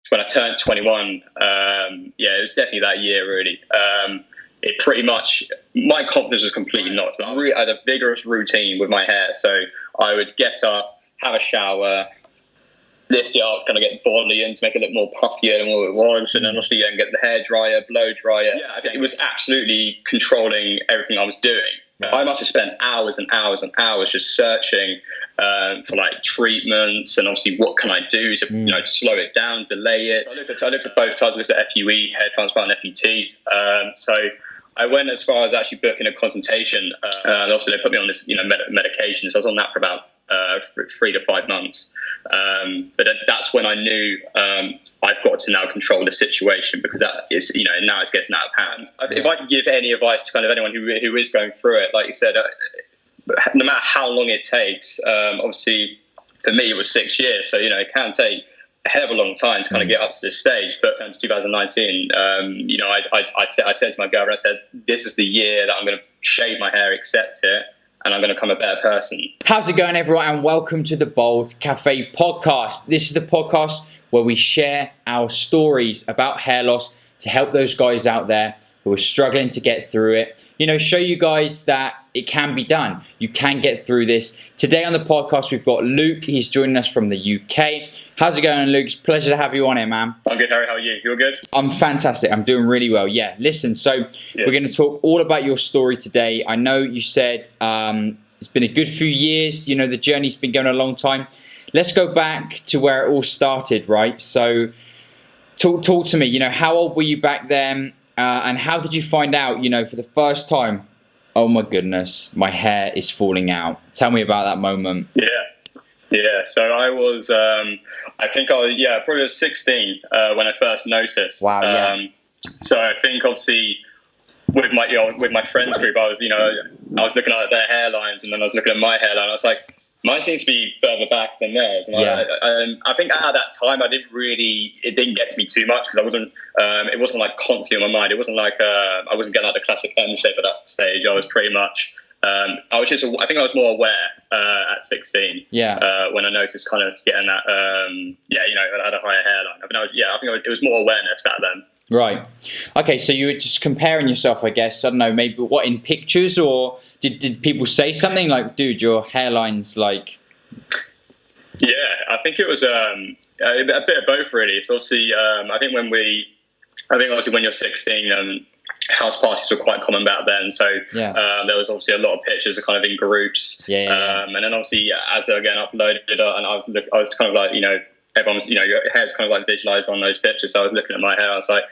when I turned 21, it was definitely that year, really. It pretty much, my confidence was completely knocked. I had a vigorous routine with my hair. So I would get up, have a shower, lift it up, kind of get bodily in to make it look more puffier than what it was, and then obviously get the hair dryer, blow dryer. Yeah, it was absolutely controlling everything I was doing. Yeah. I must have spent hours and hours and hours just searching for like treatments and obviously what can I do to slow it down, delay it. I looked at both types. I looked at FUE, hair transplant, and FUT. So I went as far as actually booking a consultation. And obviously they put me on this medication. So I was on that for about 3 to 5 months. But that's when I knew I've got to now control the situation, because that is, now it's getting out of hand. If I could give any advice to kind of anyone who is going through it, like you said, no matter how long it takes, obviously for me it was 6 years, so it can take a hell of a long time to kind of get up to this stage. But since 2019, I said to my girlfriend, I said, this is the year that I'm going to shave my hair, accept it, and I'm going to become a better person. How's it going, everyone? And welcome to the Baldcafe podcast. This is the podcast where we share our stories about hair loss to help those guys out there who are struggling to get through it. Show you guys that it can be done. You can get through this. Today on the podcast, we've got Luke. He's joining us from the UK. How's it going, Luke? It's a pleasure to have you on here, man. I'm good, Harry. How are you? You're good? I'm fantastic. I'm doing really well. Yeah, listen, we're going to talk all about your story today. I know you said it's been a good few years. The journey's been going a long time. Let's go back to where it all started, right? So talk to me. How old were you back then? And how did you find out, for the first time, oh my goodness, my hair is falling out? Tell me about that moment. Yeah. So I was, I think I was, probably 16 when I first noticed. Wow. Yeah. So I think obviously with my friends group, I was looking at their hairlines, and then I was looking at my hairline. I was like, mine seems to be further back than theirs. And I think at that time it didn't get to me too much, because it wasn't like constantly on my mind. It wasn't like, I wasn't getting like the classic M shape at that stage. I was pretty much, I think I was more aware at 16. When I noticed kind of getting that, I had a higher hairline. I think it was more awareness back then. Right. Okay, so you were just comparing yourself, I guess. I don't know, maybe what, in pictures, or did people say something like, dude, your hairline's like... Yeah, I think it was a bit of both, really. So obviously, I think obviously when you're 16, house parties were quite common back then. So there was obviously a lot of pictures of kind of in groups. And then obviously as I again uploaded it, and I was kind of like, everyone's, your hair's kind of like visualized on those pictures. So I was looking at my hair, I was like,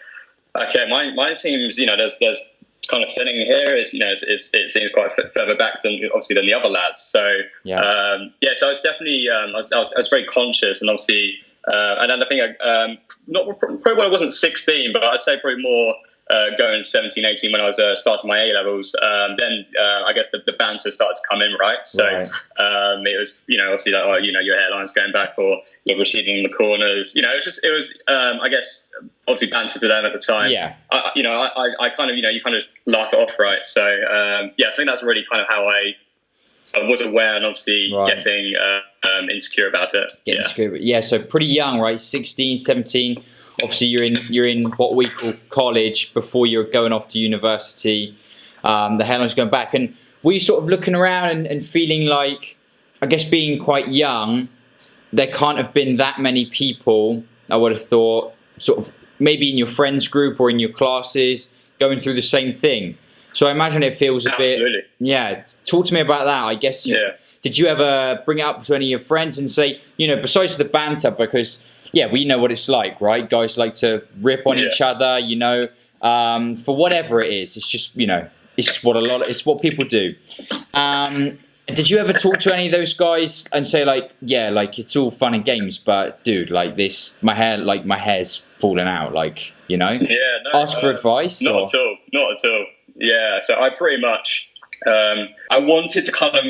okay, mine seems, there's kind of thinning here. It seems quite further back than the other lads. So so I was definitely I was very conscious, and obviously and then I think probably when I wasn't 16, but I'd say probably more going 17, 18 when I was starting my A levels. Then I guess the banter started to come in, right? So it was obviously like, your hairline's going back, or you're receding in the corners. It was I guess obviously banter to them at the time. I kind of you kind of laugh it off, right? So I think that's really kind of how I was aware, and obviously getting insecure about it. Insecure. So pretty young, right? 16, 17. Obviously, you're in what we call college before you're going off to university. The hairline's going back, and were you sort of looking around and feeling like, I guess being quite young, there can't have been that many people, I would have thought, sort of maybe in your friends group or in your classes going through the same thing. So I imagine it feels a bit. Yeah. Talk to me about that. I guess. Did you ever bring it up to any of your friends and say, besides the banter, because we know what it's like, right? Guys like to rip on each other, for whatever it is. It's just, it's what people do. Did you ever talk to any of those guys and say like, it's all fun and games, but dude, like this, my hair's falling out, ask for advice? Not at all. Yeah. So I pretty much, I wanted to kind of,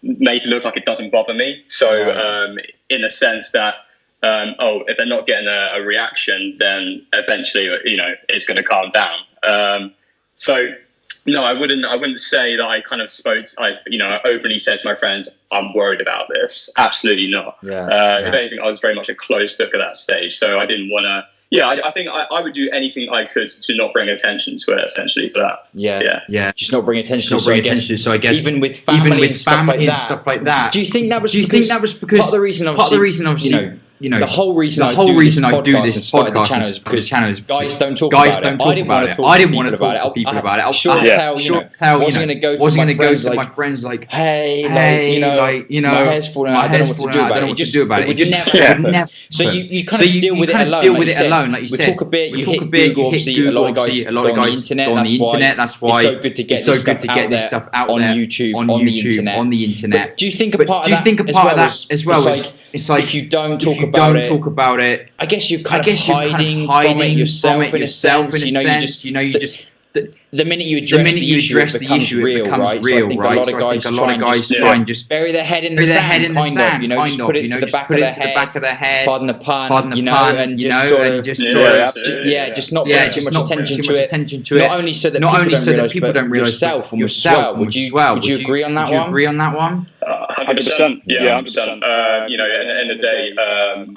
make it look like it doesn't bother me. So, in a sense that, if they're not getting a reaction, then eventually, it's going to calm down. So no, I wouldn't say that I kind of I openly said to my friends, I'm worried about this. Absolutely not. If anything, I was very much a closed book at that stage, so I didn't want to. Yeah, I think I would do anything I could to not bring attention to it, essentially, for that. Yeah. Just not bring attention to it. So I guess even with family and stuff like that. Do you think that was because part of the reason, obviously, the whole reason I do this podcast is because guys don't talk about it. I didn't want to talk to people about it. I wasn't going to go to my friends like, hey, my hair's falling out. I don't know what to do about it. It would never happen. So you kind of deal with it alone. Like you said, we talk a bit. You hit Google. Obviously, a lot of guys go on the internet. That's why it's so good to get this stuff out there on YouTube, on the internet. Do you think a part of that as well? It's like if you don't talk about it, I guess you're kind of hiding from it yourself in a sense. You just the minute you address the issue, it becomes real, right? So I think a lot of guys try and just bury their head in the sand, kind of, just put it to the back of their head, pardon the pun, and just not pay too much attention to it. Not only so that people don't realise, but yourself as well. Would you agree on that one? 100%. Yeah, 100%. At the end of the day, I'm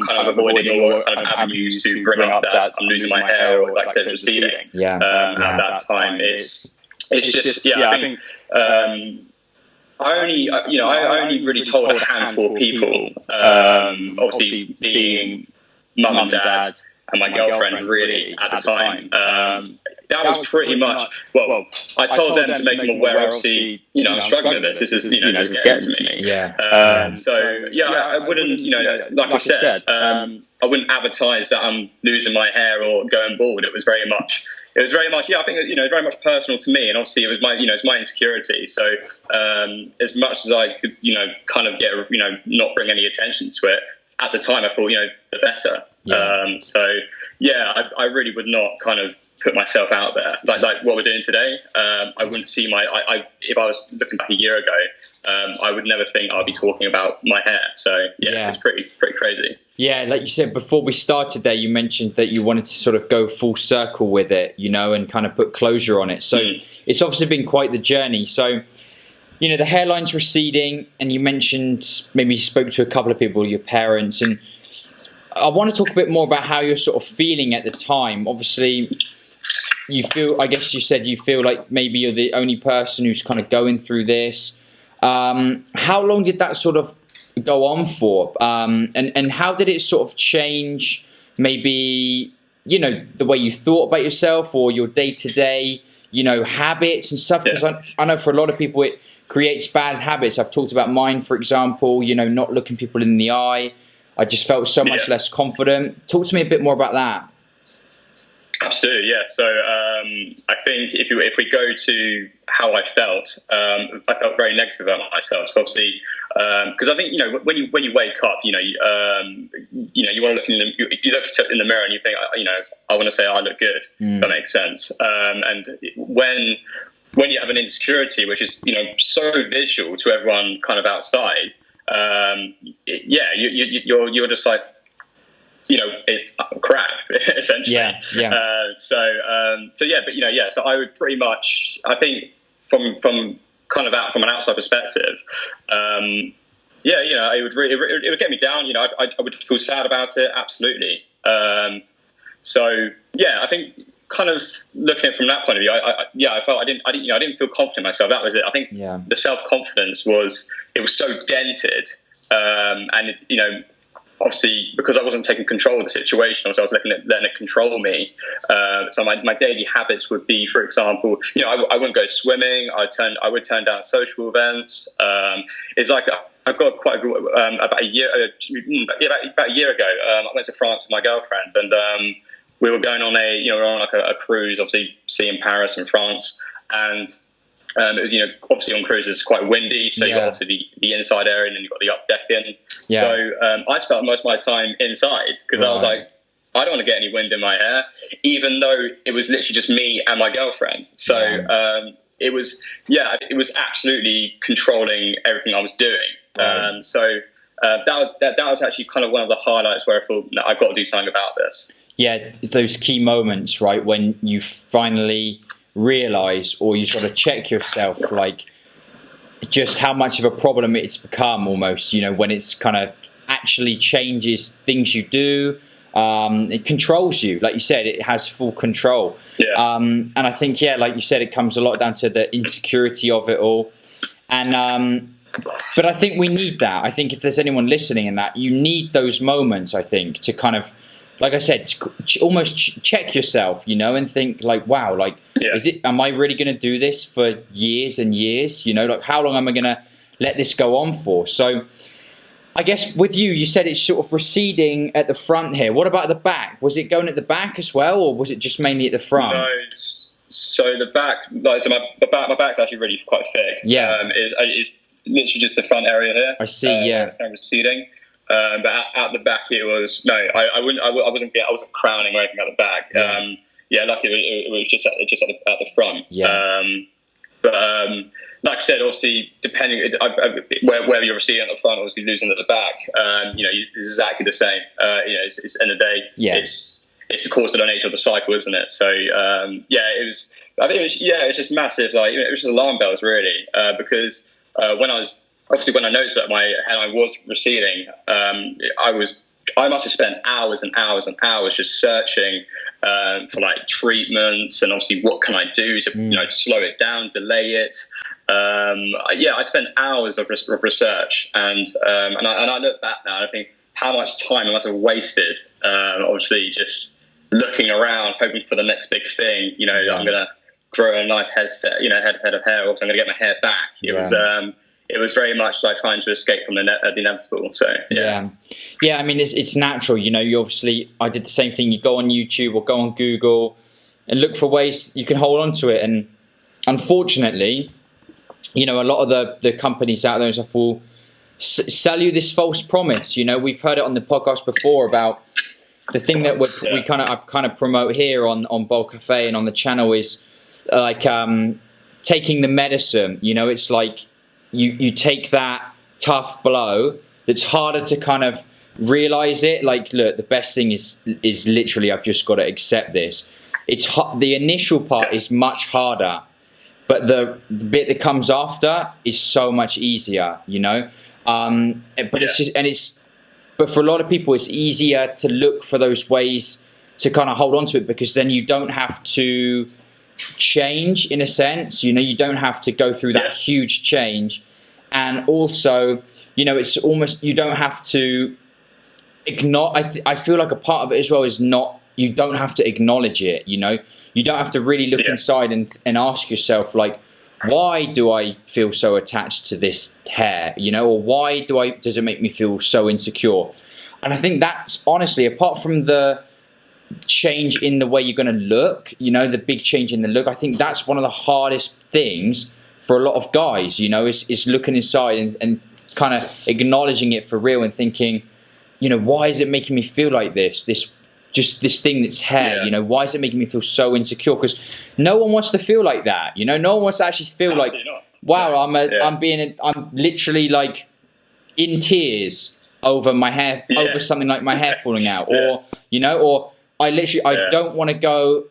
kind of avoiding all kind of avenues to bring up that I'm losing my hair or, like I said, receding. At that time, it's just I think I only really told a handful of people. Obviously, being mum and dad and my girlfriend really at the time. That was pretty much, I told them to make them aware, obviously, I'm struggling with this. This is, this is getting to me. I wouldn't, like I said, I wouldn't advertise that I'm losing my hair or going bald. It was very much, I think, very much personal to me. And obviously it was it's my insecurity. So, as much as I could, kind of get, not bring any attention to it at the time, I thought, the better. I really would not kind of put myself out there like what we're doing today. I wouldn't see if I was looking back a year ago, I would never think I'd be talking about my hair. So it's pretty crazy. Yeah, like you said before we started there, you mentioned that you wanted to sort of go full circle with it, and kind of put closure on it. So it's obviously been quite the journey. So, the hairline's receding, and you mentioned maybe you spoke to a couple of people, your parents, and I want to talk a bit more about how you're sort of feeling at the time. Obviously, I guess you said you feel like maybe you're the only person who's kind of going through this. How long did that sort of go on for? And how did it sort of change maybe, the way you thought about yourself or your day-to-day, habits and stuff? Because I know for a lot of people it creates bad habits. I've talked about mine, for example, not looking people in the eye. I just felt so much less confident. Talk to me a bit more about that. Absolutely, yeah. So I think if we go to how I felt very negative about myself. So obviously, because I think when you wake up, you want to look in the mirror and you think, I want to say I look good. That makes sense. And when you have an insecurity, which is so visual to everyone kind of outside, you're just like, it's crap, essentially. So I would pretty much, I think from kind of from an outside perspective, it would get me down. I would feel sad about it. Absolutely. I think kind of looking at it from that point of view, I felt I didn't feel confident in myself. That was it. I think the self-confidence was so dented, and obviously, because I wasn't taking control of the situation, I was letting it control me. So my daily habits would be, for example, I wouldn't go swimming. I would turn down social events. It's like I've got quite a good, about a year ago. I went to France with my girlfriend, and we were going on a cruise, obviously seeing Paris and France, and it was, obviously on cruises it's quite windy, so you got obviously the inside area and then you've got the up deck in. So I spent most of my time inside because I was like, I don't want to get any wind in my hair, even though it was literally just me and my girlfriend. So it was absolutely controlling everything I was doing. That was actually kind of one of the highlights where I thought, no, I've got to do something about this. Yeah, it's those key moments, right, when you finally realize, or you sort of check yourself, like, just how much of a problem it's become almost, when it's kind of actually changes things you do. It controls you. Like you said, it has full control. Yeah. And I think, like you said, it comes a lot down to the insecurity of it all. And but I think we need that. I think if there's anyone listening in that, you need those moments, I think, to kind of, like I said, almost check yourself, and think like, wow, like, am I really going to do this for years and years? Like, how long am I going to let this go on for? So I guess with you said it's sort of receding at the front here. What about the back? Was it going at the back as well, or was it just mainly at the front? No, so the back, my back's actually really quite thick. Yeah. It's literally just the front area here. I see. Yeah. It's kind of receding. But at the back, it was I wasn't crowning or anything at the back. Luckily it was just at the front. Yeah. Like I said, obviously, depending whether you're receding at the front, obviously losing at the back, it's exactly the same. It's end of the day. Yeah. It's the course of the nature of the cycle, isn't it? So it was. I think it's just massive. Like it was just alarm bells, really, because when I noticed that my hairline was receding, I must have spent hours and hours and hours just searching for like treatments and obviously what can I do to slow it down, delay it. I spent hours of research, and I look back now and I think how much time I must have wasted. Obviously, just looking around, hoping for the next big thing. I'm gonna grow a nice head of hair. Also, I'm gonna get my hair back. It was very much like trying to escape from the inevitable. So yeah. I mean, it's natural. You obviously, I did the same thing. You go on YouTube or go on Google and look for ways you can hold on to it. And unfortunately, a lot of the companies out there and stuff will sell you this false promise. We've heard it on the podcast before about the thing that I kind of promote here on Baldcafe and on the channel is like taking the medicine. It's like you take that tough blow that's harder to kind of realize it. Like, look, the best thing is literally I've just got to accept this. It's the initial part is much harder, but the bit that comes after is so much easier. But for a lot of people, it's easier to look for those ways to kind of hold on to it, because then you don't have to change in a sense. You don't have to go through that huge change, and also it's almost, you don't have to ignore. I feel like a part of it as well is you don't have to acknowledge it. You don't have to really look inside and ask yourself, like, why do I feel so attached to this hair, or why does it make me feel so insecure? And I think that's honestly, apart from the change in the way you're going to look, the big change in the look, I think that's one of the hardest things for a lot of guys, is looking inside and kind of acknowledging it for real and thinking, why is it making me feel like this thing that's hair, why is it making me feel so insecure? Because no one wants to feel like that, no one wants to actually feel Absolutely like, not. wow, I'm literally like in tears over my hair, over something like my hair falling out, or I don't want to go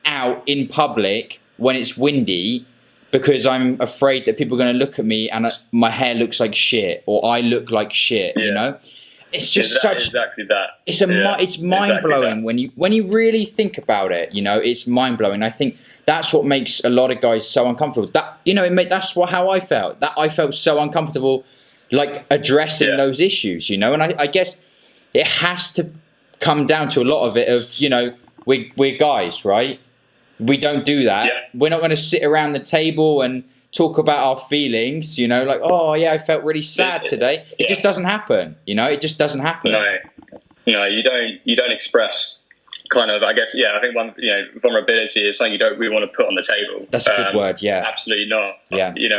out in public when it's windy because I'm afraid that people are going to look at me and my hair looks like shit, or I look like shit, It's just exactly that. It's mind blowing when you really think about it. It's mind blowing. I think that's what makes a lot of guys so uncomfortable. That's how I felt. That I felt so uncomfortable, like addressing those issues. And I guess it has to come down to a lot of it of we're guys, right? We don't do that. Yeah. We're not going to sit around the table and talk about our feelings, like, oh yeah, I felt really sad today. It just doesn't happen, it just doesn't happen. No, you don't express kind of, I guess, I think vulnerability is something you don't really want to put on the table. That's a good word, yeah. Absolutely not. Yeah. You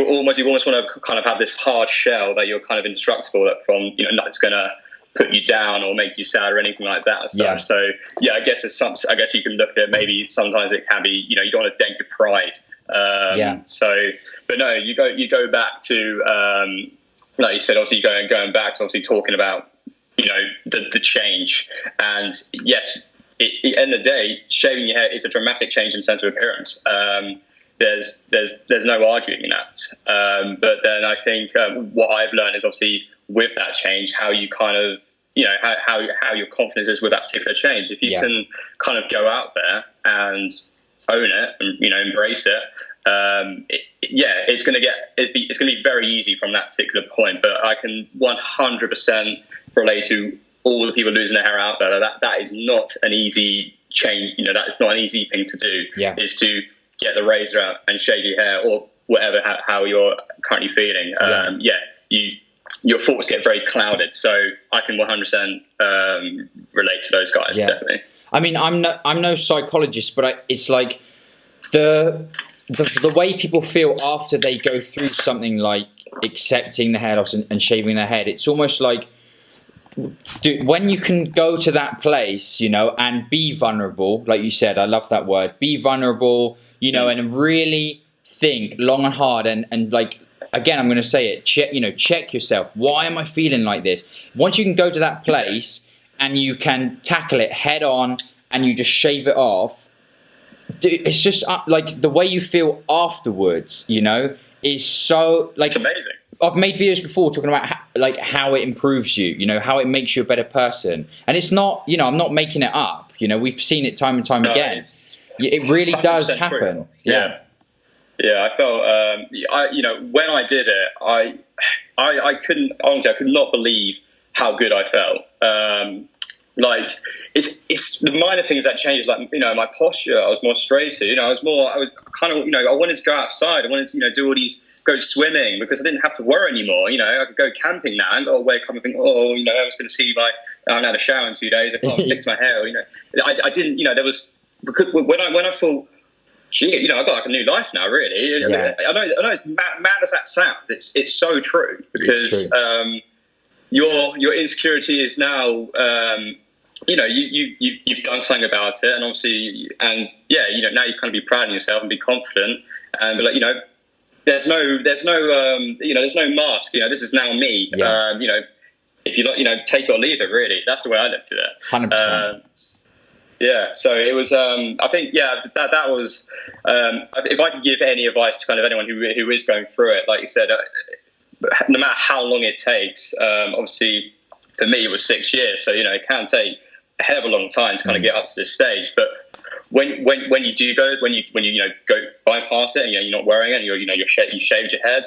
almost want to kind of have this hard shell that you're kind of indestructible from, nothing's going to put you down or make you sad or anything like that. So I guess I guess you can look at, maybe sometimes it can be, you don't want to dent your pride. But no, you go back to, like you said, obviously going back to obviously talking about, the change. And yes, it the end of the day, shaving your hair is a dramatic change in terms of appearance. There's no arguing that. But then I think what I've learned is obviously with that change, how you kind of, how your confidence is with that particular change. If you can kind of go out there and own it and, embrace it, it's going to be very easy from that particular point. But I can 100% relate to all the people losing their hair out there. That is not an easy change. That is not an easy thing to do. Yeah. Is to get the razor out and shave your hair or whatever, how you're currently feeling. Your thoughts get very clouded. So I can 100% relate to those guys, definitely. I mean, I'm no psychologist, but it's like the way people feel after they go through something like accepting the hair loss and shaving their head. It's almost like, when you can go to that place, and be vulnerable, like you said, I love that word, be vulnerable, and really think long and hard and like, again, I'm going to say it, check yourself. Why am I feeling like this? Once you can go to that place and you can tackle it head on and you just shave it off, it's just like the way you feel afterwards, is so like, it's amazing. I've made videos before talking about how it improves you, how it makes you a better person. And it's not, I'm not making it up. We've seen it time and time again. It really does happen. True. Yeah. Yeah, I felt, when I did it, I couldn't, honestly, I could not believe how good I felt. It's the minor things that changed, like, my posture, I was more straighter, I was kind of, I wanted to go outside, I wanted to, do all these, go swimming, because I didn't have to worry anymore, I could go camping now, and I'll wake up and think, I was going to see I haven't had a shower in 2 days, I can't fix my hair, I didn't, there was, because when I thought, gee, I got like a new life now, really. Yeah. I know it's mad as that sounds. It's so true, because your insecurity is now, you've done something about it, and obviously, now you kind of be proud of yourself and be confident, and be like, there's no mask. This is now me. Yeah. If you like, take it or leave it. Really, that's the way I looked at it. 100%. Yeah, so it was. I think, that was. If I could give any advice to kind of anyone who is going through it, like you said, no matter how long it takes. Obviously, for me, it was 6 years, so it can take a hell of a long time to kind of get up to this stage. But when you do go, when you go bypass it, and you're not wearing it, and you shaved your head.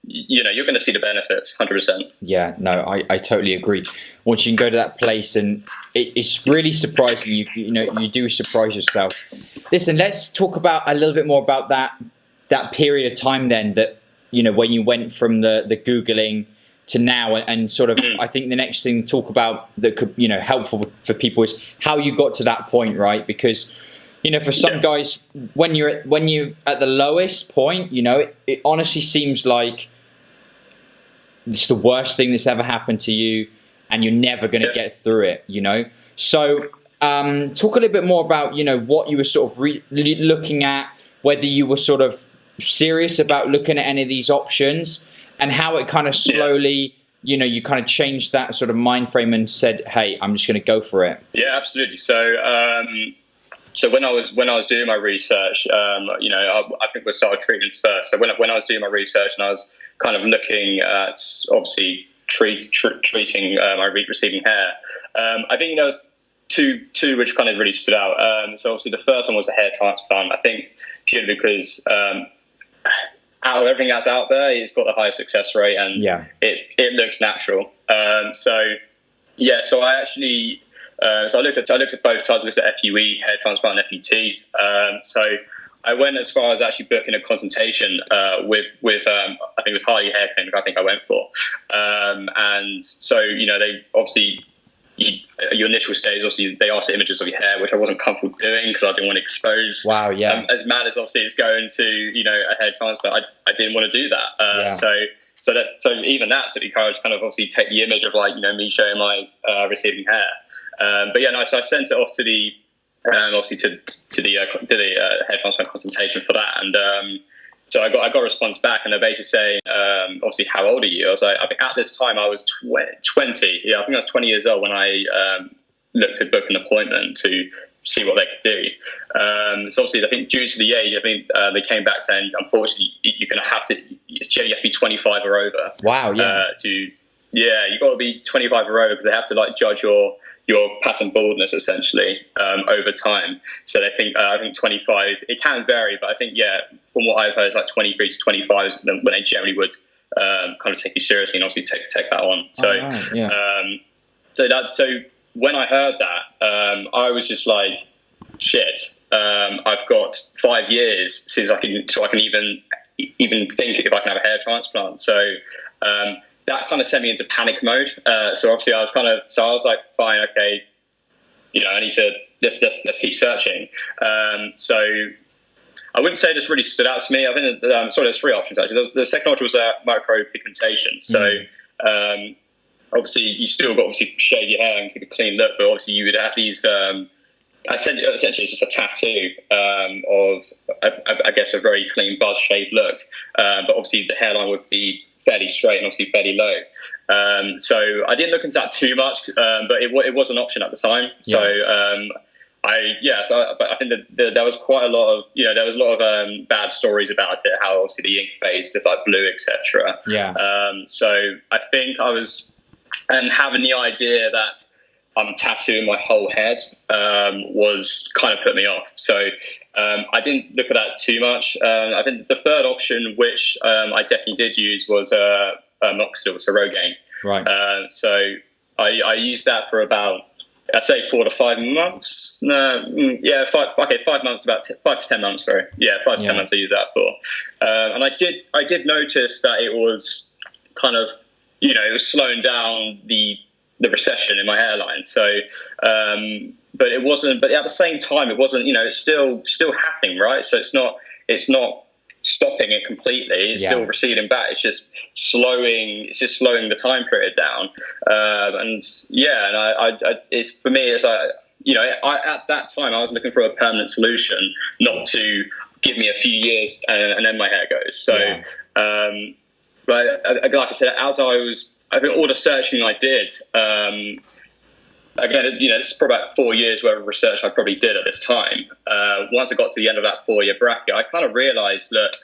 You're going to see the benefits, 100%. Yeah, no, I totally agree. Once you can go to that place, and it's really surprising. You do surprise yourself. Listen, let's talk about a little bit more about that period of time then, that when you went from the Googling to now, and sort of, I think the next thing to talk about that could helpful for people is how you got to that point, right? Because for some guys, when you're at the lowest point, it honestly seems like it's the worst thing that's ever happened to you, and you're never going to get through it, So talk a little bit more about, what you were sort of looking at, whether you were sort of serious about looking at any of these options, and how it kind of slowly, you kind of changed that sort of mind frame and said, hey, I'm just going to go for it. Yeah, absolutely. So, so when I was doing my research, I think we'll start with treatments first. So when I was doing my research, and I was kind of looking at obviously treating my receding hair, I think there was two which kind of really stood out. So obviously the first one was a hair transplant. I think purely because out of everything that's out there, it's got the highest success rate, and it looks natural. So I actually. So I looked at both types. I looked at FUE, hair transplant, and FUT. So I went as far as actually booking a consultation with I think it was Harley Hair Clinic. I think I went for, and so they obviously your initial stage, obviously they asked for images of your hair, which I wasn't comfortable doing because I didn't want to expose. Wow, yeah. As mad as obviously it's going to a hair transplant, I didn't want to do that. So even that took the courage to kind of obviously take the image of me showing my receding hair. So I sent it off to the obviously to the hair transplant consultation for that, and so I got a response back, and they're basically saying, obviously, how old are you? I was like, I think at this time I was 20. Yeah, I think I was 20 years old when I look to book an appointment to see what they could do. So obviously, I think due to the age, I think they came back saying, unfortunately, you're going to have to. You have to be 25 or over. Wow. Yeah. You've got to be 25 or over because they have to like judge your pattern baldness essentially over time. So they think I think 25. It can vary, but I think from what I've heard, like 23 to 25 is when they generally would kind of take you seriously and obviously take that on. So so when I heard that, I was just like, shit. I've got 5 years since I can even think if I can have a hair transplant. So that kind of sent me into panic mode. So obviously I was like, fine, okay, I need to let's keep searching. So I wouldn't say this really stood out to me. I think there's 3 options actually. The second option was micropigmentation. So obviously you still got to shave your hair and keep a clean look, but obviously you would have these. Essentially, it's just a tattoo of, I guess, a very clean, buzz-shaved look. But obviously the hairline would be fairly straight and obviously fairly low. So I didn't look into that too much, but it was an option at the time. So but I think that there was quite a lot of bad stories about it. How obviously the ink phase is like blue, etc. So I think I was having the idea that I'm tattooing my whole head was kind of put me off. So I didn't look at that too much. I think the third option, which I definitely did use, was minoxidil, so Rogaine. Right. So I used that for about, I'd say 4 to 5 months. 5 months, about 5 to 10 months. Sorry, 5 to 10 months I used that for. And I did notice that it was kind of, it was slowing down the recession in my hairline. So, but it wasn't. But at the same time, it wasn't. It's still happening, right? So it's not stopping it completely. It's still receding back. It's just slowing. It's just slowing the time period down. It's for me. It's like at that time I was looking for a permanent solution, not to give me a few years and then my hair goes. So, but like I said, I think all the searching I did, again, this is probably about 4 years worth of research I probably did at this time. Once I got to the end of that 4-year bracket, I kind of realised that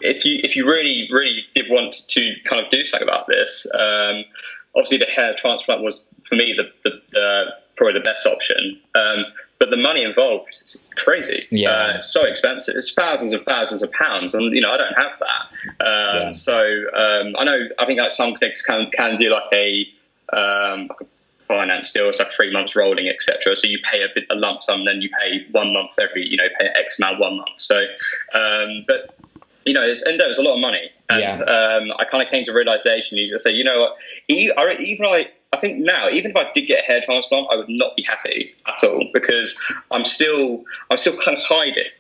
if you really, really did want to kind of do something about this, obviously the hair transplant was, for me, probably the best option. But the money involved is crazy. It's so expensive. It's thousands and thousands of pounds, and I don't have that. So I think like some clinics can do like a finance deal. It's like 3 months rolling, etc. So you pay a lump sum, then you pay 1 month every, pay X amount 1 month. So, but there was a lot of money, and I kind of came to kind you just say, what, I think now, even if I did get a hair transplant, I would not be happy at all because I'm still kind of hiding.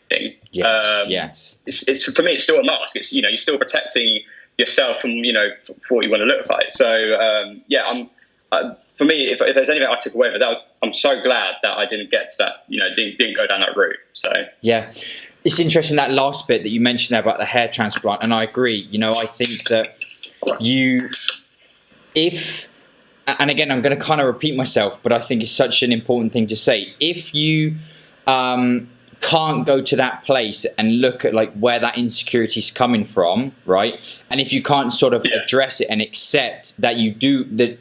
Yes. It's for me, it's still a mask. It's you're still protecting yourself from for what you want to look like. So for me, if there's anything I took away, I'm so glad that I didn't get to that. Didn't go down that route. So it's interesting that last bit that you mentioned there about the hair transplant, and I agree. I think that and again, I'm going to kind of repeat myself, but I think it's such an important thing to say. If you can't go to that place and look at like where that insecurity is coming from, right? And if you can't sort of address it and accept that you do that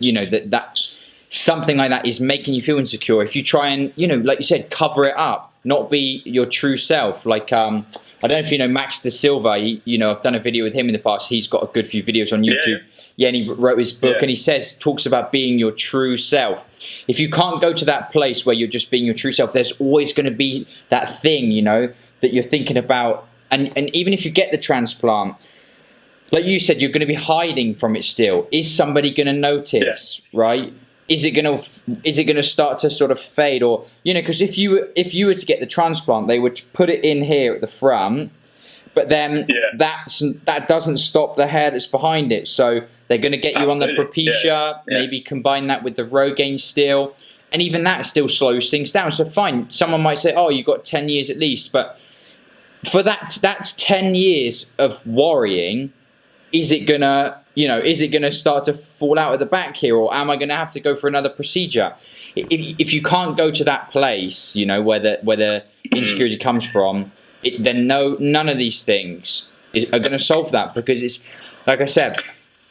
something like that is making you feel insecure, if you try and like you said, cover it up, not be your true self. Like I don't know if you know Max De Silva. I've done a video with him in the past. He's got a good few videos on YouTube. And he wrote his book, and he talks about being your true self. If you can't go to that place where you're just being your true self, there's always going to be that thing, that you're thinking about. And even if you get the transplant, like you said, you're going to be hiding from it still. Is somebody going to notice, right? Is it going to start to sort of fade, or because if you were to get the transplant, they would put it in here at the front, but then that doesn't stop the hair that's behind it. So they're going to get you on the Propecia, maybe combine that with the Rogaine still, and even that still slows things down. So fine, someone might say, oh, you've got 10 years at least, but for that's 10 years of worrying. Is it gonna, is it going to start to fall out of the back here, or am I going to have to go for another procedure? If you can't go to that place, where the insecurity comes from, then none of these things are going to solve that, because it's, like I said,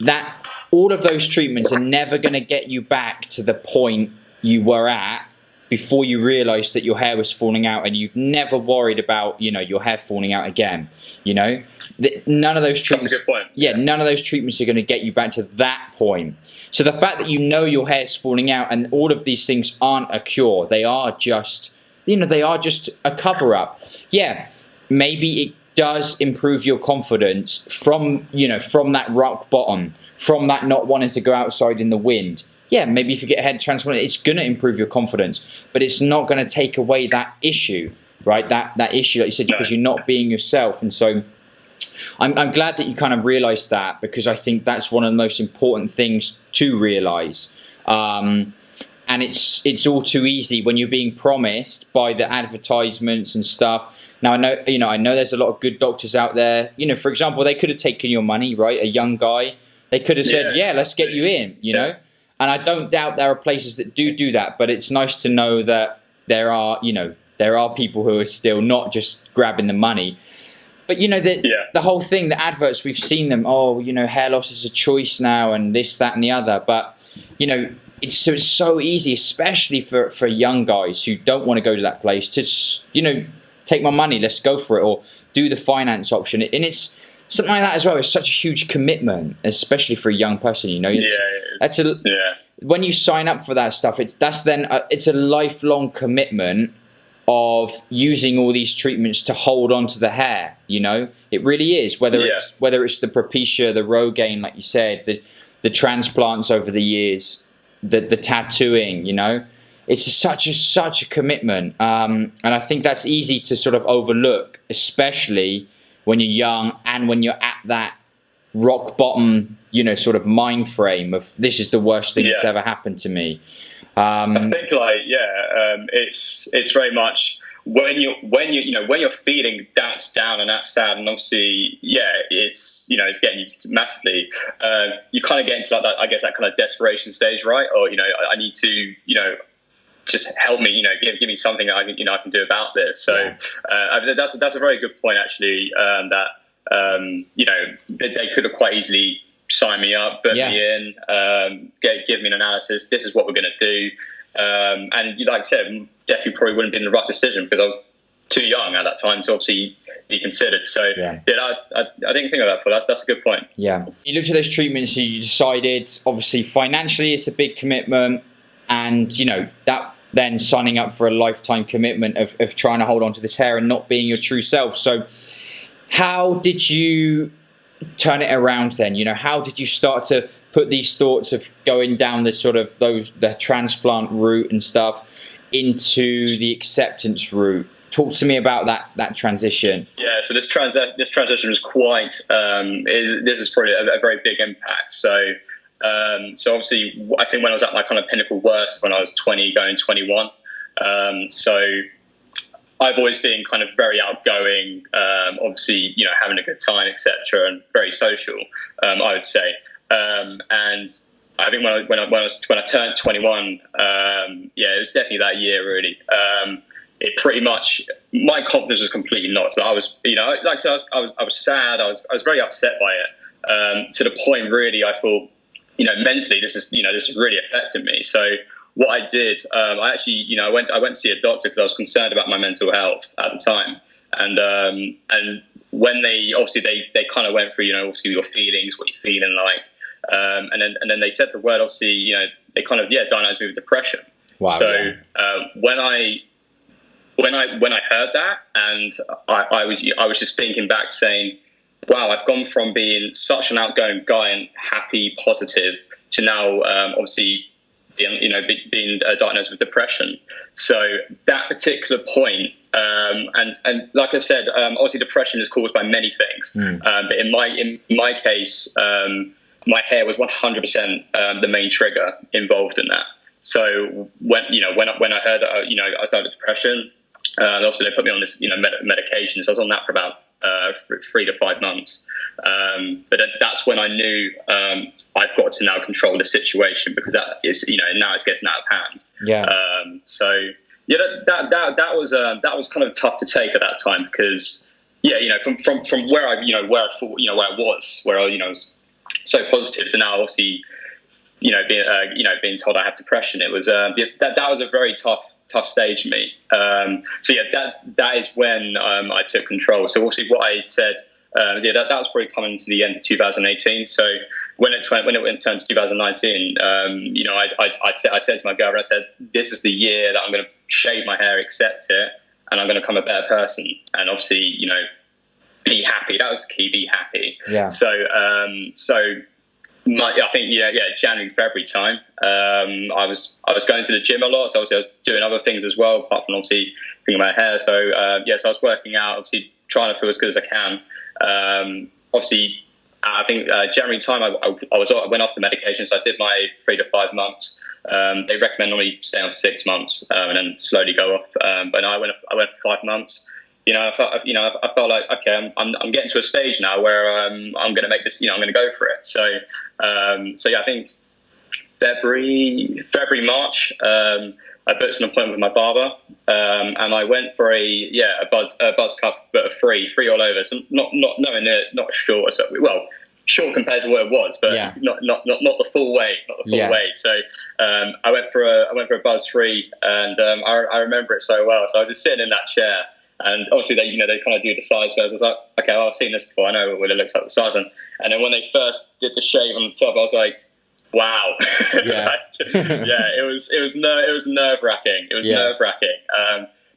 that all of those treatments are never going to get you back to the point you were at before you realised that your hair was falling out, and you've never worried about, your hair falling out again. None of those treatments. That's a good point. Yeah, none of those treatments are going to get you back to that point. So the fact that your hair's falling out and all of these things aren't a cure, they are just, a cover up. Yeah, maybe it does improve your confidence from that rock bottom, from that not wanting to go outside in the wind. Yeah, maybe if you get a head transplant, it's going to improve your confidence, but it's not going to take away that issue, right? That issue, like you said, because you're not being yourself. And so I'm glad that you kind of realised that, because I think that's one of the most important things to realise. And it's all too easy when you're being promised by the advertisements and stuff. Now, I know there's a lot of good doctors out there. For example, they could have taken your money, right? A young guy, they could have said, "Yeah, let's get you in," And I don't doubt there are places that do that, but it's nice to know that there are people who are still not just grabbing the money. But the whole thing, the adverts, we've seen them. Oh, hair loss is a choice now, and this, that, and the other. But it's so easy, especially for young guys who don't want to go to that place, to take my money, let's go for it, or do the finance option. And it's something like that as well. It's such a huge commitment, especially for a young person. When you sign up for that stuff, it's a lifelong commitment of using all these treatments to hold on to the hair. It really is. Whether it's the Propecia, the Rogaine, like you said, the transplants over the years, the tattooing. It's such a commitment, and I think that's easy to sort of overlook, especially when you're young and when you're at that rock bottom, sort of mind frame of, this is the worst thing that's ever happened to me. I think it's very much when you're feeling that's down and that's sad, and obviously it's getting you massively. You kind of get into that, I guess, that kind of desperation stage, right? Or I need to just help me, give me something I can do about this. So that's a very good point, actually. They could have quite easily signed me up, put me in, give me an analysis. This is what we're going to do. And like I said, definitely probably wouldn't have been the right decision, because I was too young at that time to obviously be considered. So I didn't think of that before. That's a good point. Yeah. You looked at those treatments, you decided, obviously financially it's a big commitment, and that then signing up for a lifetime commitment of trying to hold on to this hair and not being your true self. So how did you turn it around then? How did you start to put these thoughts of going down the sort of the transplant route and stuff into the acceptance route? Talk to me about that transition. Yeah, so this transition was quite. This is probably a very big impact. So obviously, I think when I was at my kind of pinnacle worst, when I was 20, going 21. So I've always been kind of very outgoing, obviously, having a good time, etc., and very social, I would say. And I think when I turned 21, it was definitely that year, really. It pretty much, my confidence was completely knocked. I was, like I said, I was sad. I was very upset by it, to the point, really, I thought, mentally, this is really affecting me. So what I did, I actually, I went to see a doctor because I was concerned about my mental health at the time. And when they kind of went through, obviously your feelings, what you're feeling like, and then they said the word, obviously, they kind of diagnosed me with depression. Wow. So when I heard that, and I was just thinking back, saying, wow, I've gone from being such an outgoing guy and happy, positive, to now obviously being diagnosed with depression. So that particular point, and like I said, obviously depression is caused by many things. But in my case, my hair was 100% the main trigger involved in that. So when I heard that, I was diagnosed with depression, also they put me on this medication. So I was on that for about 3 to 5 months. But that's when I knew I've got to now control the situation, because that is, now it's getting out of hand. Yeah. So yeah, that was kind of tough to take at that time, because from where I was so positive to now obviously being told I have depression. It was that was a very tough stage for me. So yeah, that is when I took control. So obviously what I said. That was probably coming to the end of 2018. So when it turned to 2019, I said to my girlfriend, I said, "This is the year that I'm going to shave my hair, accept it, and I'm going to become a better person." And obviously, be happy. That was the key. Be happy. Yeah. So I think January, February time. I was going to the gym a lot, so obviously I was doing other things as well, apart from obviously bringing my hair. So so I was working out, obviously trying to feel as good as I can. Obviously, I think January time I went off the medication, so I did my 3 to 5 months. They recommend normally staying off 6 months and then slowly go off. But no, I went for 5 months. I felt like, okay, I'm getting to a stage now where I'm going to make this. I'm going to go for it. So I think February, March. I booked an appointment with my barber, and I went for a buzz cut, but a free all over. So not short, short compared to what it was, but not the full way, So I went for a buzz free, and I remember it so well. So I was just sitting in that chair, and obviously they kind of do the size first. I was like, okay, well, I've seen this before. I know what it looks like, the size, and then when they first did the shave on the top, I was like, wow. Yeah. It was nerve wracking. It was nerve wracking.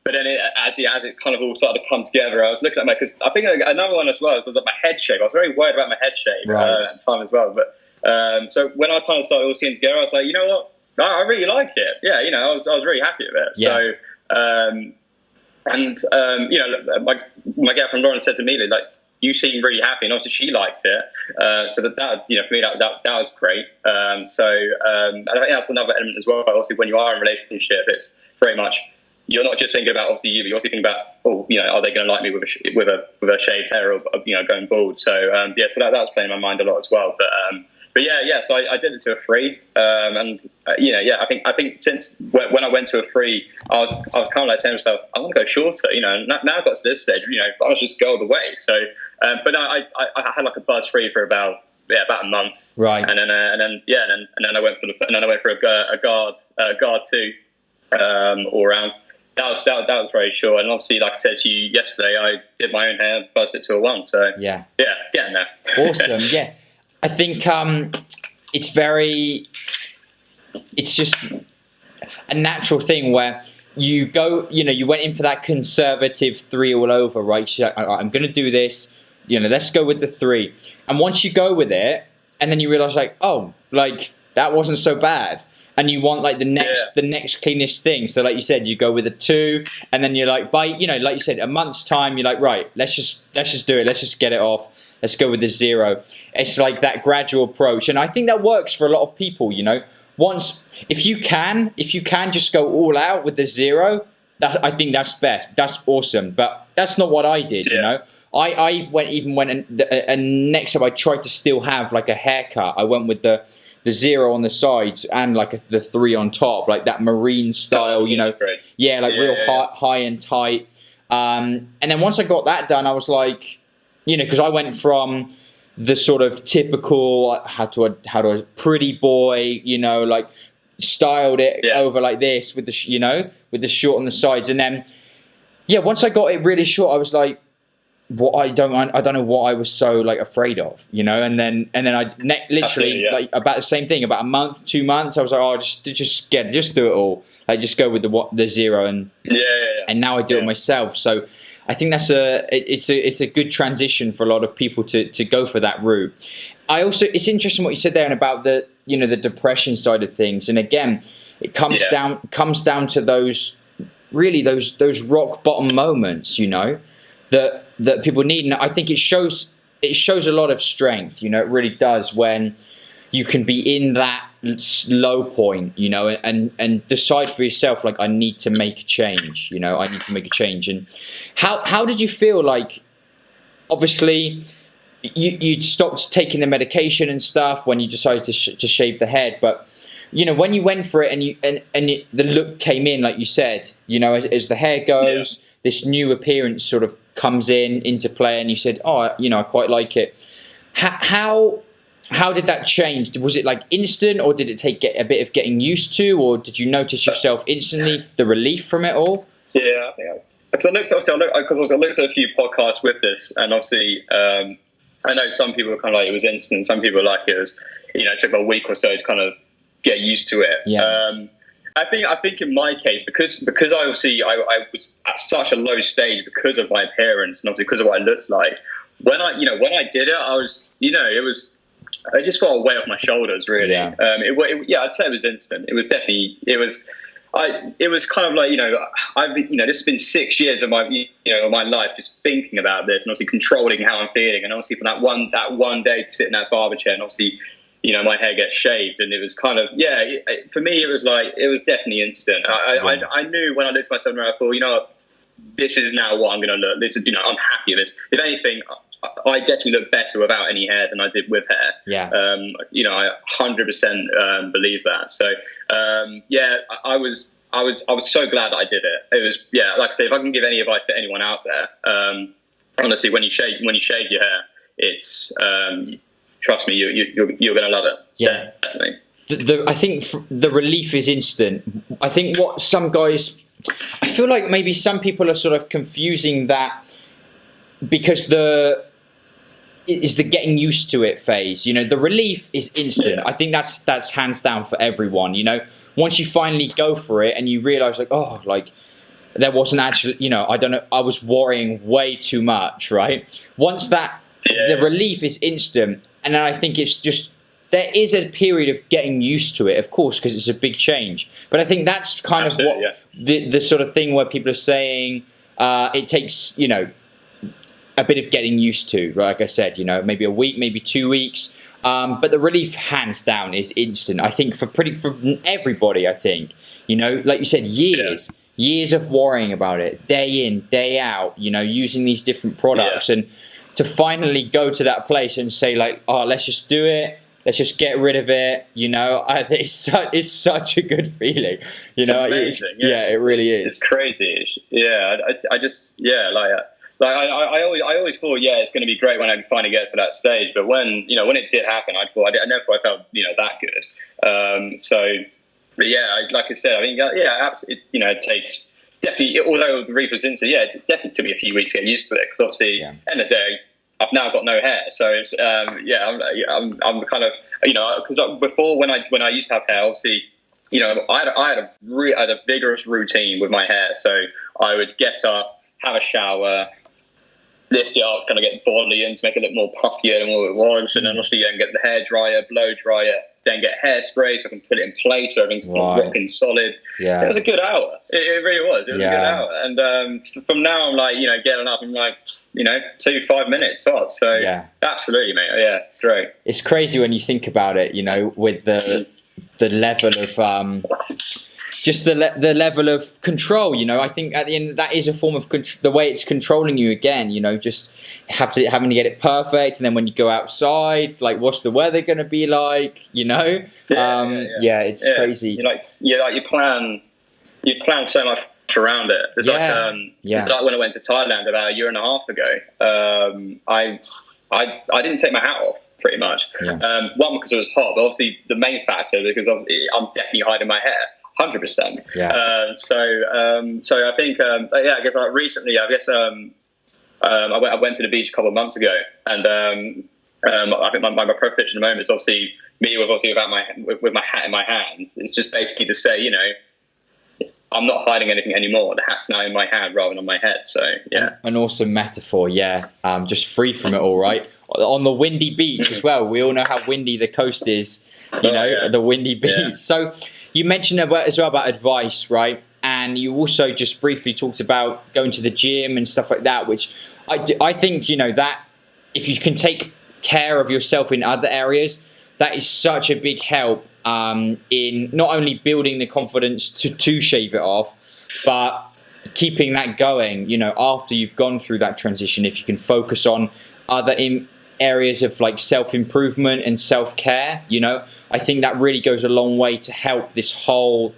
But then as it kind of all started to come together, I was looking at because I think another one as well was like my head shape. I was very worried about my head shape at the time as well. But so when I kind of started all seeing together, I was like, you know what? I really like it. Yeah, I was really happy with it. Yeah. So my girlfriend Lauren said to me, like, you seem really happy, and obviously she liked it. So that for me that was great. And I think that's another element as well. Obviously, when you are in a relationship, it's very much you're not just thinking about obviously you, but you're also thinking about are they going to like me with a shaved hair or going bald? So so that was playing in my mind a lot as well. But so I did it to a free, I think since when I went to a free, I was kind of like saying to myself, I want to go shorter, now I've got to this stage, I was just go all the way. So, but I had like a buzz free for about a month, right? And then I went for a guard too, all around. That was very short, and obviously, like I said to you yesterday, I did my own hair, buzzed it to a 1. So getting there. Awesome, yeah. I think it's just a natural thing where you go, you went in for that conservative 3 all over, right? She's like, I'm going to do this, let's go with the 3. And once you go with it, and then you realize like, oh, like that wasn't so bad. And you want like the next cleanest thing. So like you said, you go with a 2, and then you're like, by like you said, a month's time, you're like, right, let's just do it. Let's just get it off. Let's go with the 0. It's like that gradual approach, and I think that works for a lot of people. Once if you can just go all out with the 0, I think that's best. That's awesome. But that's not what I did. I went and next up I tried to still have like a haircut. I went with the 0 on the sides and like the 3 on top, like that marine style. Real high and tight. And then once I got that done, I was like, because I went from the sort of typical how to a pretty boy, like styled it over like this with the short on the sides, and then once I got it really short, I was like, I don't know what I was so like afraid of, and then I literally like about the same thing, about a month, 2 months, I was like, oh, just do it all, like just go with the 0, and now I do it myself. So I think that's it's a good transition for a lot of people to go for that route. It's interesting what you said there and about the the depression side of things, and again, it comes down to those rock bottom moments, that people need, and I think it shows a lot of strength. It really does when you can be in that low point, and decide for yourself, like, I need to make a change, I need to make a change. And how did you feel? Like, obviously, you stopped taking the medication and stuff when you decided to shave the head, but when you went for it and the look came in, like you said, as the hair goes, this new appearance sort of comes into play, and you said, I quite like it. How did that change? Was it like instant, or did it take a bit of getting used to, or did you notice yourself instantly the relief from it all? Yeah, I think because I looked at a few podcasts with this, and obviously I know some people were kind of like it was instant, some people were like it was it took a week or so to kind of get used to it. Yeah. I think in my case, because I obviously I was at such a low stage because of my appearance and obviously because of what I looked like. When I did it, I was I just felt a weight off my shoulders, really. Yeah. I'd say it was instant. It was definitely it was kind of like this has been 6 years of my my life just thinking about this and obviously controlling how I'm feeling, and obviously from that one day to sit in that barber chair and obviously my hair gets shaved, and it was kind of for me it was definitely instant. I knew when I looked at myself and I thought this is now what I'm going to look. This is I'm happy with this. If anything, I definitely look better without any hair than I did with hair. Yeah. I 100% believe that. So I was so glad that I did it. It was like I say, if I can give any advice to anyone out there, honestly, when you shave your hair, it's trust me, you're going to love it. Yeah, definitely. I think the relief is instant. I think what some guys, I feel like maybe some people are sort of confusing that because is the getting used to it phase. The relief is instant. Yeah. I think that's hands down for everyone. Once you finally go for it and you realize there wasn't actually, I don't know, I was worrying way too much, right? Once the relief is instant, and then I think it's just, there is a period of getting used to it, of course, because it's a big change. But I think that's kind of what the sort of thing where people are saying it takes, a bit of getting used to, right? Like I said, maybe a week, maybe 2 weeks. But the relief, hands down, is instant. I think for everybody, I think, like you said, years of worrying about it, day in, day out, using these different products, and to finally go to that place and say let's just do it. Let's just get rid of it. It's such a good feeling. It's amazing. It really is. It's crazy. Yeah, I always thought, it's going to be great when I finally get to that stage. But when it did happen, I never thought I felt that good. Like I said, I think absolutely. It takes definitely. Although the reef was instant, it definitely took me a few weeks to get used to it, because obviously, end of the day, I've now got no hair. So it's I'm kind of because before when I used to have hair, obviously. I had a vigorous routine with my hair. So I would get up, have a shower, lift it up, kind of get bodily in to make it look more puffier than what it was, and then obviously get the hair dryer, blow dryer, then get hairspray so I can put it in place so everything's rocking solid. Yeah. It was a good hour. It really was. It was a good hour. And from now I'm getting up in 2-5 minutes tops. So absolutely, mate. Yeah, it's great. It's crazy when you think about it, with the level of just the level of control. I think at the end that is a form of the way it's controlling you again. Just having to get it perfect, and then when you go outside, what's the weather going to be like? It's crazy. You plan so much around it. It's it's like when I went to Thailand about a year and a half ago. I didn't take my hat off. Pretty much. One, because it was hot, but obviously the main factor because I'm definitely hiding my hair, 100%. So I think I guess recently I went to the beach a couple of months ago, and I think my approach at the moment is obviously me with my hat in my hand. It's just basically to say I'm not hiding anything anymore. The hat's now in my hand rather than on my head. So an awesome metaphor. Just free from it all, right? On the windy beach as well. We all know how windy the coast is. The windy beach. Yeah. So you mentioned as well about advice, right? And you also just briefly talked about going to the gym and stuff like that, which I think that if you can take care of yourself in other areas, that is such a big help. In not only building the confidence to shave it off, but keeping that going, after you've gone through that transition. If you can focus on other areas of like self-improvement and self-care, you know, I think that really goes a long way to help this whole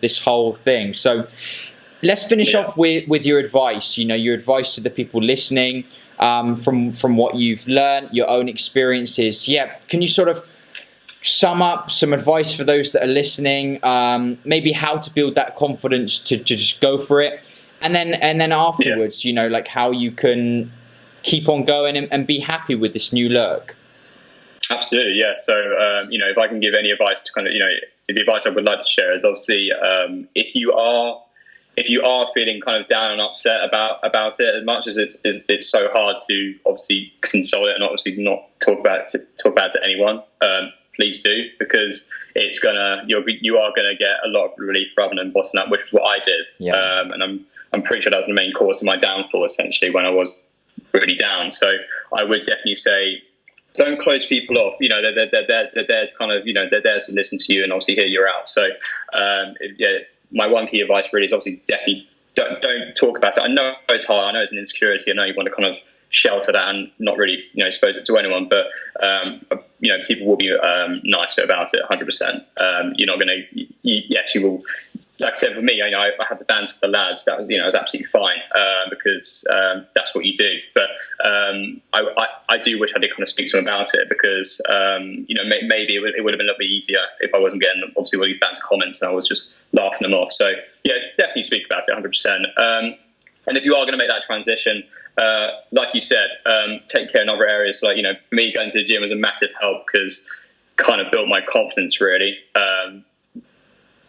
thing. So let's finish off with your advice, you know, your advice to the people listening, from what you've learned, your own experiences. Yeah, can you sort of sum up some advice for those that are listening, maybe how to build that confidence to just go for it, and then afterwards, you know, like how you can keep on going and be happy with this new look? Absolutely, yeah. So, you know, if I can give any advice to kind of, you know, the advice I would like to share is obviously, if you are feeling kind of down and upset about it, as much as it's so hard to obviously console it and obviously not talk about it to anyone, please do, because you are gonna get a lot of relief rather than bottom up, which is what I did. Yeah. And I'm pretty sure that was the main cause of my downfall, essentially, when I was really down. So I would definitely say, don't close people off. You know, they're there to kind of, you know, they're there to listen to you and obviously hear you out. So my one key advice really is obviously definitely don't talk about it. I know it's hard. I know it's an insecurity. I know you want to kind of shelter that and not really, you know, expose it to anyone. But you know, people will be nicer about it. 100%. You're not going to. Yes, you will. Like I said, for me, you know, I had the bands with the lads. That was, you know, it was absolutely fine, because that's what you do. But I do wish I did kind of speak to them about it, because you know, maybe it would have been a little bit easier if I wasn't getting obviously all these bands of comments and I was just laughing them off. So yeah, definitely speak about it, 100%. And if you are going to make that transition, like you said, take care in other areas. Like, you know, for me, going to the gym was a massive help, because kind of built my confidence really.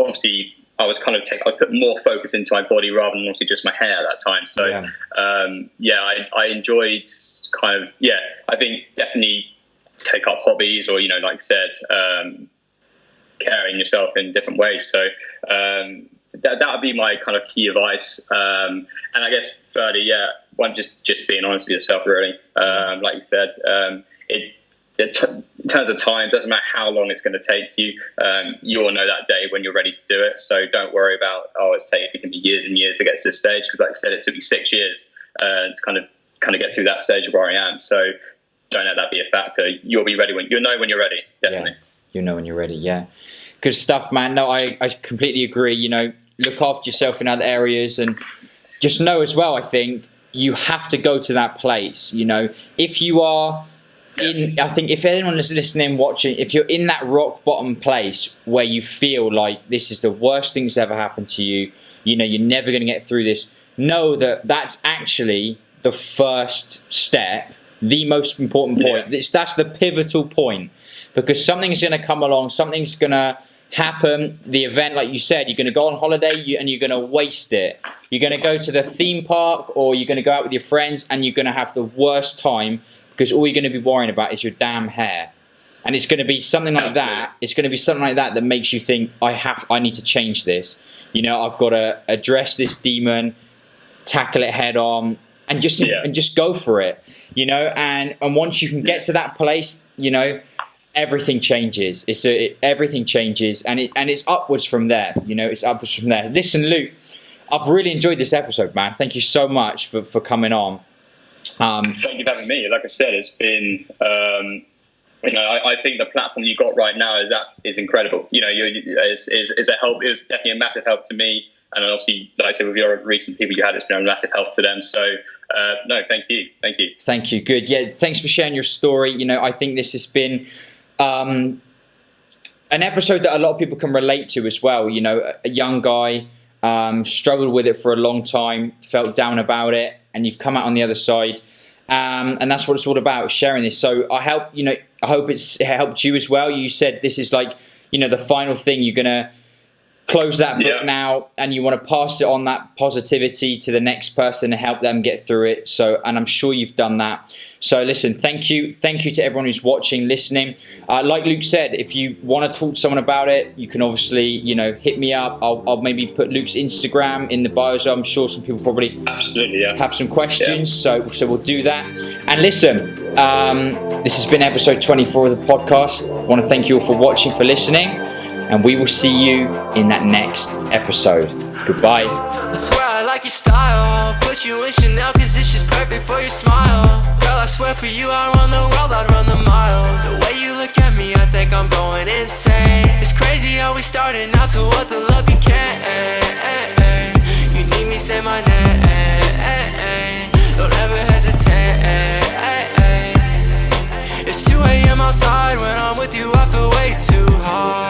Obviously, I put more focus into my body rather than obviously just my hair at that time. So I enjoyed I think definitely take up hobbies, or, you know, like I said, caring yourself in different ways. So that would be my kind of key advice. And I guess thirdly, just being honest with yourself, really. Like you said, in terms of time, doesn't matter how long it's going to take you. You will know that day when you're ready to do it. So don't worry about, it can be years and years to get to this stage. Because like I said, it took me 6 years to kind of get through that stage of where I am. So don't let that be a factor. You'll be ready you'll know when you're ready. Definitely. Yeah, you'll know when you're ready. Yeah. Good stuff, man. No, I completely agree. You know, look after yourself in other areas, and just know as well, I think you have to go to that place. You know, if you are I think if anyone is listening, watching, if you're in that rock bottom place where you feel like this is the worst thing that's ever happened to you, you know, you're never going to get through this, know that that's actually the first step, the most important point. That's the pivotal point, because something's going to come along, something's going to happen. The event, like you said, you're going to go on holiday and you're going to waste it. You're going to go to the theme park, or you're going to go out with your friends and you're going to have the worst time, because all you're going to be worrying about is your damn hair. And it's going to be something like that. It's going to be something like that makes you think, I need to change this. You know, I've got to address this demon, tackle it head on, and just go for it. You know, and once you can get to that place, you know, everything changes. Everything changes, and it's upwards from there. You know, it's upwards from there. Listen, Luke, I've really enjoyed this episode, man. Thank you so much for coming on. Thank you for having me. Like I said, it's been, you know, I think the platform you got right now is incredible. You know, is a help. It was definitely a massive help to me, and obviously, like I said, with your recent people you had, it's been a massive help to them. So, no, thank you. Thank you. Good. Yeah, thanks for sharing your story. You know, I think this has been an episode that a lot of people can relate to as well. You know, a young guy struggled with it for a long time, felt down about it, and you've come out on the other side, and that's what it's all about, sharing this. So I hope it helped you as well. You said this is like, you know, the final thing. You're gonna close that book now, and you want to pass it on, that positivity, to the next person to help them get through it. So, and I'm sure you've done that. So listen, thank you to everyone who's watching, listening. Like Luke said, if you want to talk to someone about it, you can obviously, you know, hit me up. I'll maybe put Luke's Instagram in the bio, so I'm sure some people probably have some questions. So we'll do that. And listen, this has been episode 24 of the podcast. I want to thank you all for watching, for listening, and we will see you in that next episode. Goodbye. I swear I like your style. Put you in Chanel cause it's just perfect for your smile. Girl, I swear for you I'd run the world, I'd run the miles. The way you look at me, I think I'm going insane. It's crazy how we started out to what the love you can't. You need me, say my name. Don't ever hesitate. It's 2 a.m. outside when I'm with you, I feel way too hard.